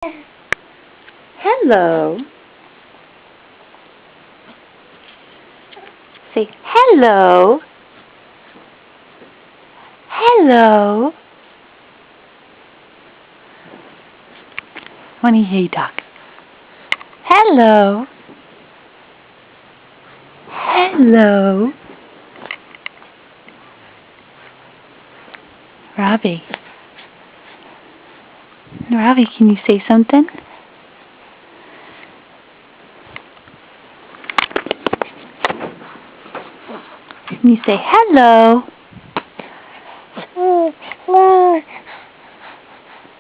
Hello. Say hello. Hello. Want to hear you talk. Hello. Hello. Robbie. Robbie, can you say something? Can you say hello?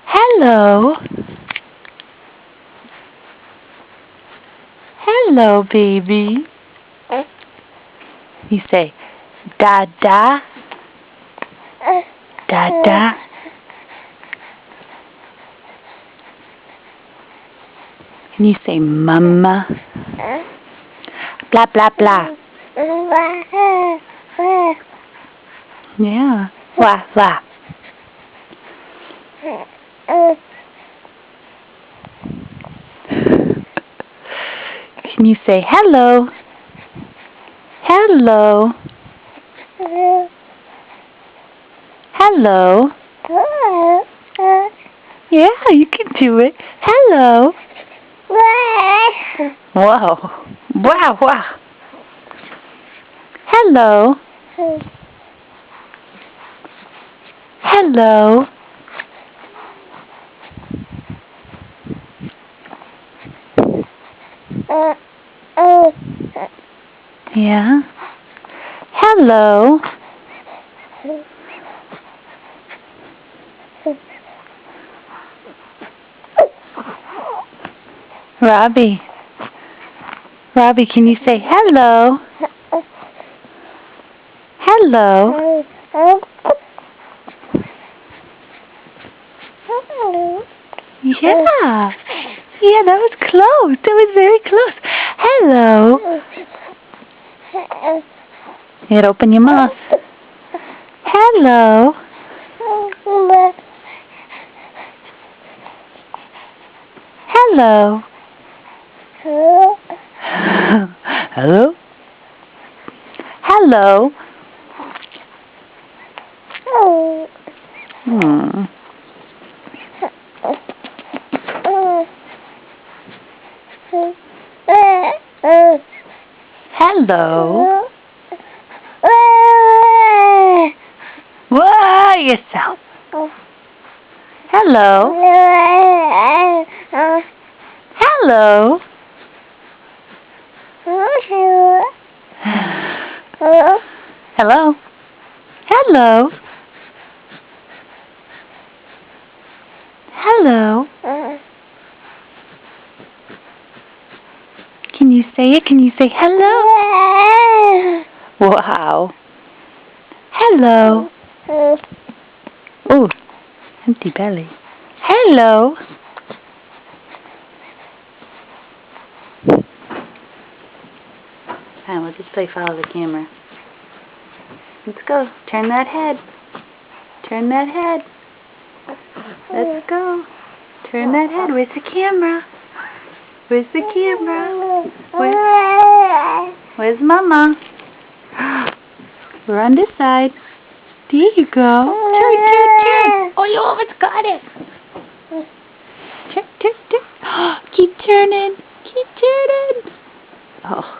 Hello. Hello, baby. You say Dada. Dada. Can you say Mama? Blah, blah, blah. Yeah. Wah, wah. Can you say hello? Hello. Hello. Yeah, you can do it. Hello. Whoa. Wow, wow. Hello. Hello. Yeah. Hello. Robbie. Robbie, can you say hello? Hello. Yeah. Yeah, that was close. That was very close. Hello. You gotta open your mouth. Hello. Hello. Hello? Hello. Hmm. Hello. Whoa, yourself. Hello. Hello. Hello. Hello. Hello. Can you say it? Can you say hello? Wow. Hello. Ooh, empty belly. Hello. Alright, we'll just play follow the camera. Let's go. Turn that head. Turn that head. Let's go. Turn that head. Where's the camera? Where's the camera? Where's Mama? We're on this side. There you go. Turn, turn, turn. Oh, you almost got it. Turn, turn, turn. Keep turning. Keep turning. Oh.